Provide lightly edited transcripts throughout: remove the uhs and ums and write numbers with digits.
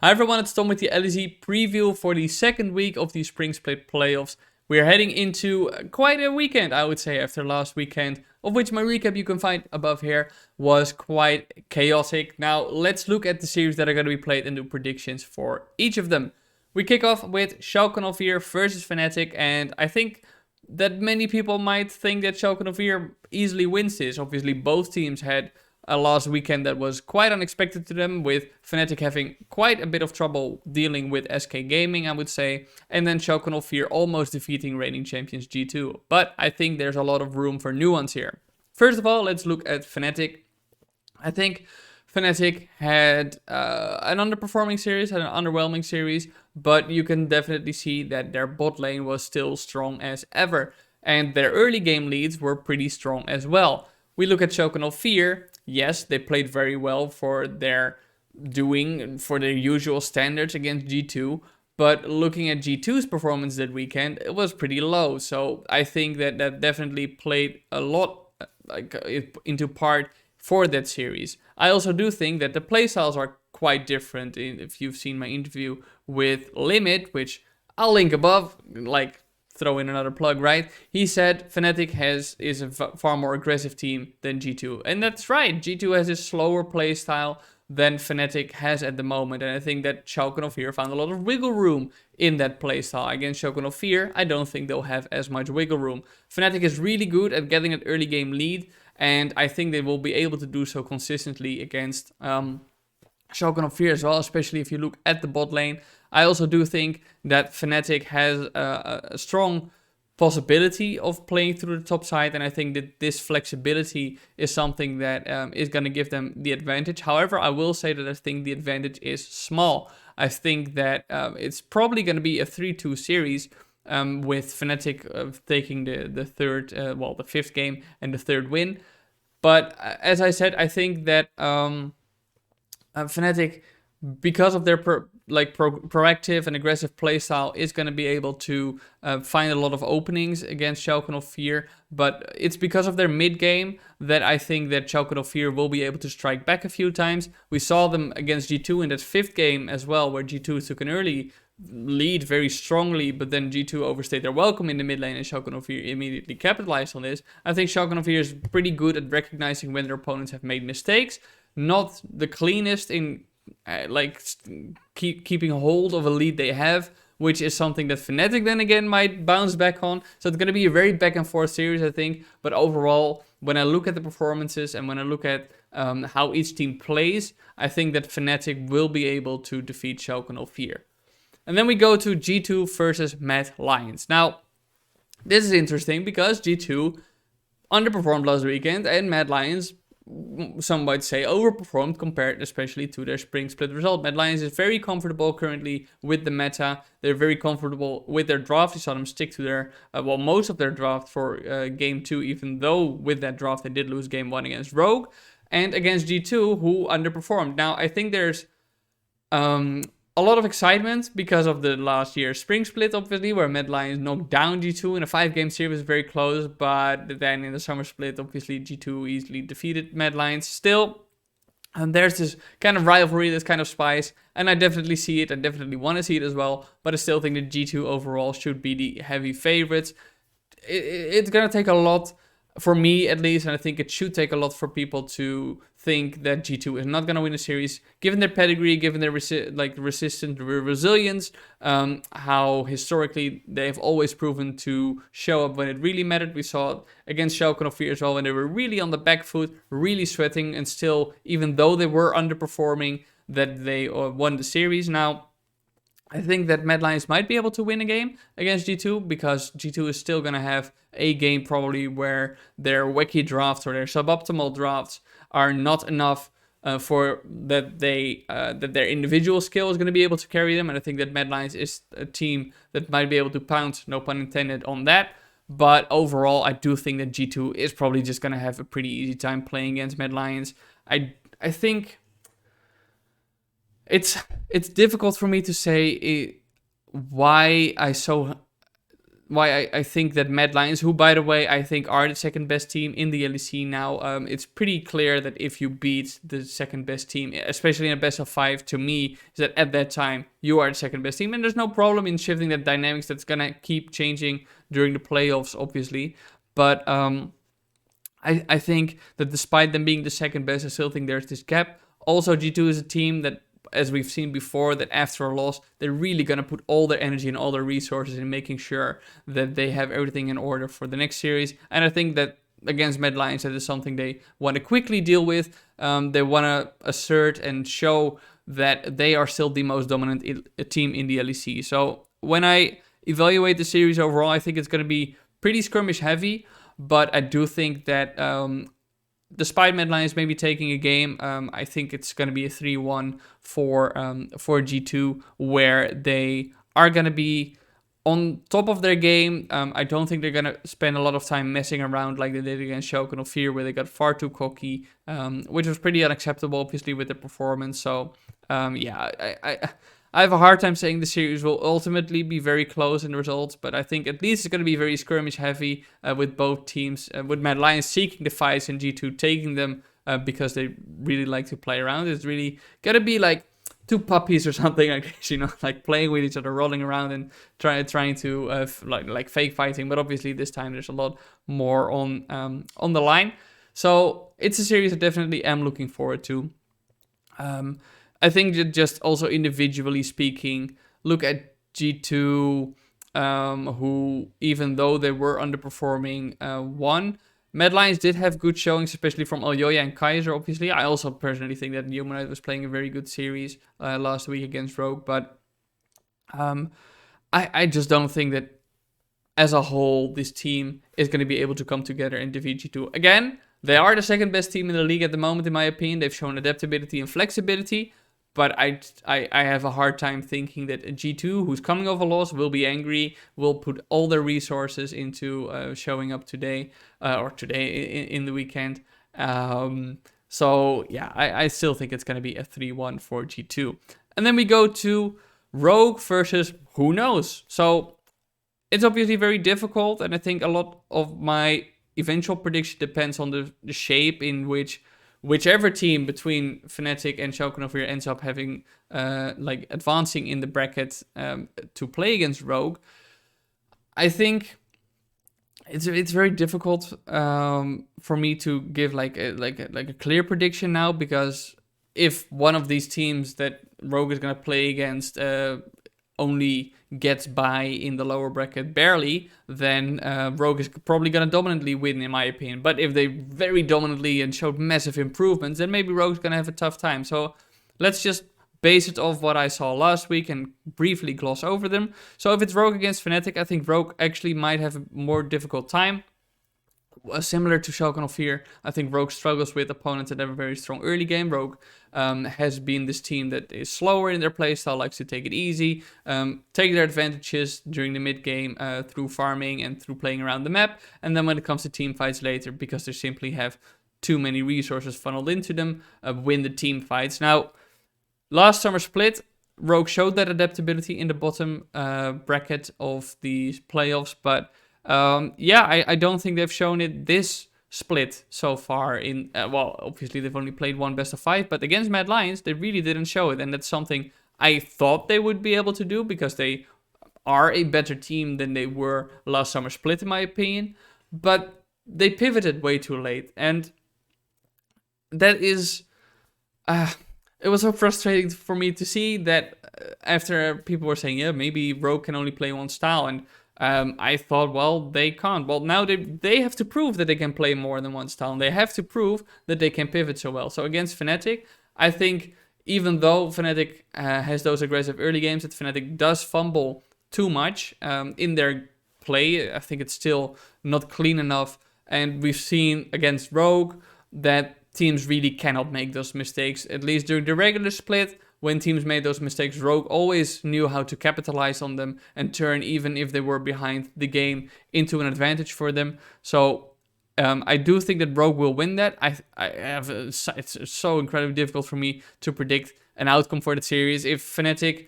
Hi everyone, it's Tom with the LEC preview for the second week of the Spring Split Playoffs. We are heading into quite a weekend, I would say, after last weekend, of which my recap you can find above here was quite chaotic. Now let's look at the series that are going to be played and do predictions for each of them. We kick off with Schalke 04 versus Fnatic, and I think that many people might think that Schalke 04 easily wins this. Obviously, both teams had a last weekend that was quite unexpected to them, with Fnatic having quite a bit of trouble dealing with SK Gaming, I would say, and then Schalke 04 almost defeating reigning champions G2. But I think there's a lot of room for nuance here. First of all, let's look at Fnatic. I think Fnatic had an underperforming series, had an underwhelming series, but you can definitely see that their bot lane was still strong as ever, and their early game leads were pretty strong as well. We look at Schalke 04. Yes, they played very well for their usual standards against G2, but looking at G2's performance that weekend, it was pretty low. So I think that definitely played a lot into part for that series. I also do think that the playstyles are quite different. If you've seen my interview with Limit, which I'll link above, throw in another plug, right? He said Fnatic is a far more aggressive team than G2. And that's right. G2 has a slower playstyle than Fnatic has at the moment. And I think that Schalke 04 found a lot of wiggle room in that playstyle. Against Schalke 04, I don't think they'll have as much wiggle room. Fnatic is really good at getting an early game lead, and I think they will be able to do so consistently against Schalke 04 as well, especially if you look at the bot lane. I also do think that Fnatic has a strong possibility of playing through the top side, and I think that this flexibility is something that is going to give them the advantage. However, I will say that I think the advantage is small. I think that it's probably going to be a 3-2 series, with Fnatic taking the fifth game and the third win. But as I said, I think that Fnatic, because of their proactive and aggressive playstyle, is going to be able to find a lot of openings against Schalke 04. But it's because of their mid game that I think that Schalke 04 will be able to strike back a few times. We saw them against G2 in that fifth game as well, where G2 took an early lead very strongly, but then G2 overstayed their welcome in the mid lane, and Schalke 04 immediately capitalized on this. I think Schalke 04 is pretty good at recognizing when their opponents have made mistakes. Not the cleanest in keeping hold of a lead they have, which is something that Fnatic then again might bounce back on. So it's going to be a very back and forth series, I think. But overall, when I look at the performances and when I look at how each team plays, I think that Fnatic will be able to defeat Schalke 04. And then we go to G2 versus Mad Lions. Now, this is interesting because G2 underperformed last weekend, and Mad Lions, some might say, overperformed compared especially to their Spring Split result. Mad Lions is very comfortable currently with the meta. They're very comfortable with their draft. You saw them stick to their, most of their draft for Game 2, even though with that draft they did lose Game 1 against Rogue and against G2, who underperformed. Now, I think there's a lot of excitement because of the last year's Spring Split, obviously, where Mad Lions knocked down G2 in a 5-game series, very close, but then in the Summer Split, obviously, G2 easily defeated Mad Lions. Still, and there's this kind of rivalry, this kind of spice, and I definitely see it, I definitely want to see it as well, but I still think that G2 overall should be the heavy favorites. It's going to take a lot, for me at least, and I think it should take a lot for people to think that G2 is not going to win a series, given their pedigree, given their resilience, how historically they've always proven to show up when it really mattered. We saw it against Schalke 04 as well, when they were really on the back foot, really sweating, and still, even though they were underperforming, that they won the series. Now, I think that Mad Lions might be able to win a game against G2, because G2 is still going to have a game probably where their wacky drafts or their suboptimal drafts are not enough for that their individual skill is going to be able to carry them. And I think that Mad Lions is a team that might be able to pounce, no pun intended, on that. But overall, I do think that G2 is probably just going to have a pretty easy time playing against Mad Lions. I think it's difficult for me to say why I so I think that Mad Lions, who by the way I think are the second best team in the LEC now, it's pretty clear that if you beat the second best team, especially in a best of 5, to me, is that at that time you are the second best team, and there's no problem in shifting that dynamics. That's gonna keep changing during the playoffs, obviously, but I think that despite them being the second best, I still think there's this gap. Also, G2 is a team that, as we've seen before, that after a loss, they're really going to put all their energy and all their resources in making sure that they have everything in order for the next series. And I think that against Mad Lions, that is something they want to quickly deal with. They want to assert and show that they are still the most dominant team in the LEC. So when I evaluate the series overall, I think it's going to be pretty skirmish heavy. But I do think that despite Mad Lions maybe taking a game, I think it's going to be a 3-1 for G2, where they are going to be on top of their game. I don't think they're going to spend a lot of time messing around like they did against Schalke and Fear, where they got far too cocky, which was pretty unacceptable, obviously, with their performance. So, I have a hard time saying the series will ultimately be very close in results, but I think at least it's going to be very skirmish heavy with both teams, with Mad Lions seeking the fights and G2 taking them because they really like to play around. It's really going to be like two puppies or something, I guess, like playing with each other, rolling around and trying to like fake fighting. But obviously this time there's a lot more on the line. So it's a series I definitely am looking forward to. I think that just also individually speaking, look at G2, who, even though they were underperforming, won. Mad Lions did have good showings, especially from Aljoya and Kaiser, obviously. I also personally think that Humanite was playing a very good series last week against Rogue, but I just don't think that as a whole, this team is going to be able to come together and defeat G2. Again, they are the second best team in the league at the moment, in my opinion. They've shown adaptability and flexibility. But I have a hard time thinking that a G2, who's coming off a loss, will be angry, will put all their resources into showing up today in the weekend. So, yeah, I still think it's going to be a 3-1 for G2. And then we go to Rogue versus who knows. So it's obviously very difficult, and I think a lot of my eventual prediction depends on the shape in which whichever team between Fnatic and Schalke ends up having, advancing in the bracket to play against Rogue. I think it's very difficult for me to give like a clear prediction now, because if one of these teams that Rogue is gonna play against only gets by in the lower bracket barely, then Rogue is probably going to dominantly win, in my opinion. But if they very dominantly and showed massive improvements, then maybe Rogue's going to have a tough time. So let's just base it off what I saw last week and briefly gloss over them. So if it's Rogue against Fnatic, I think Rogue actually might have a more difficult time. Similar to Schalke and Fear, I think Rogue struggles with opponents that have a very strong early game. Rogue has been this team that is slower in their playstyle, likes to take it easy, take their advantages during the mid game through farming and through playing around the map. And then when it comes to team fights later, because they simply have too many resources funneled into them, win the team fights. Now, last summer split, Rogue showed that adaptability in the bottom bracket of the playoffs, but I don't think they've shown it this split so far. Obviously they've only played one best of 5, but against Mad Lions they really didn't show it, and that's something I thought they would be able to do, because they are a better team than they were last summer split, in my opinion. But they pivoted way too late, and that is it was so frustrating for me to see that after people were saying, yeah, maybe Rogue can only play one style, and I thought, well, they can't. Well, now they have to prove that they can play more than one style, and they have to prove that they can pivot so well. So against Fnatic, I think even though Fnatic has those aggressive early games, that Fnatic does fumble too much in their play. I think it's still not clean enough, and we've seen against Rogue that teams really cannot make those mistakes, at least during the regular split. When teams made those mistakes, Rogue always knew how to capitalize on them and turn, even if they were behind the game, into an advantage for them. So I do think that Rogue will win that. It's so incredibly difficult for me to predict an outcome for the series. If Fnatic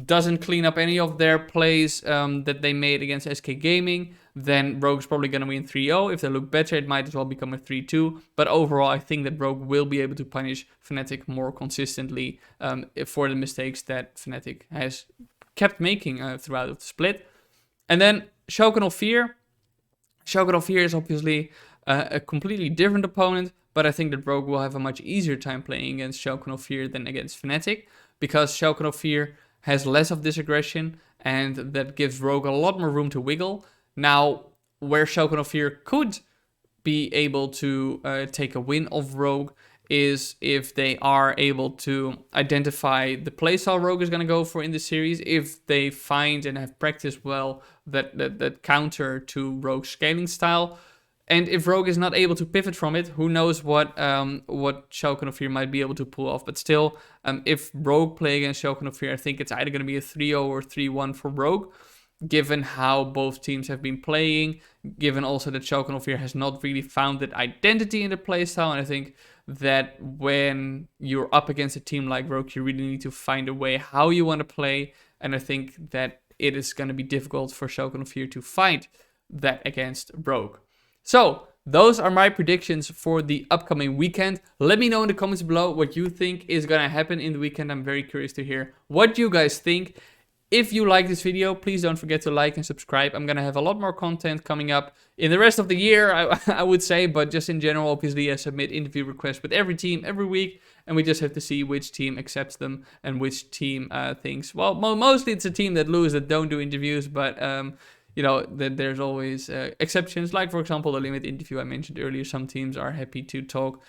doesn't clean up any of their plays that they made against SK Gaming, then Rogue's probably going to win 3-0. If they look better, it might as well become a 3-2. But overall, I think that Rogue will be able to punish Fnatic more consistently for the mistakes that Fnatic has kept making throughout the split. And then Schalke 04. Schalke 04 is obviously a completely different opponent, but I think that Rogue will have a much easier time playing against Schalke 04 than against Fnatic, because Schalke 04 has less of this aggression, and that gives Rogue a lot more room to wiggle. Now, where Schalke 04 could be able to take a win of Rogue is if they are able to identify the playstyle Rogue is going to go for in the series, if they find and have practiced well that counter to Rogue's scaling style. And if Rogue is not able to pivot from it, who knows what Schalke 04 might be able to pull off. But still, if Rogue play against Schalke 04, I think it's either going to be a 3-0 or 3-1 for Rogue, given how both teams have been playing, given also that Schalke 04 has not really found that identity in the playstyle. And I think that when you're up against a team like Rogue, you really need to find a way how you want to play. And I think that it is going to be difficult for Schalke 04 to fight that against Rogue. So, those are my predictions for the upcoming weekend. Let me know in the comments below what you think is going to happen in the weekend. I'm very curious to hear what you guys think. If you like this video, please don't forget to like and subscribe. I'm going to have a lot more content coming up in the rest of the year, I would say. But just in general, obviously, I submit interview requests with every team every week. And we just have to see which team accepts them and which team thinks, well, mostly it's a team that lose that don't do interviews. But, you know, there's always exceptions. Like, for example, the limit interview I mentioned earlier. Some teams are happy to talk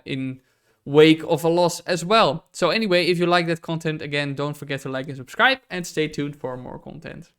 in wake of a loss as well. So anyway, if you like that content, again, don't forget to like and subscribe, and stay tuned for more content.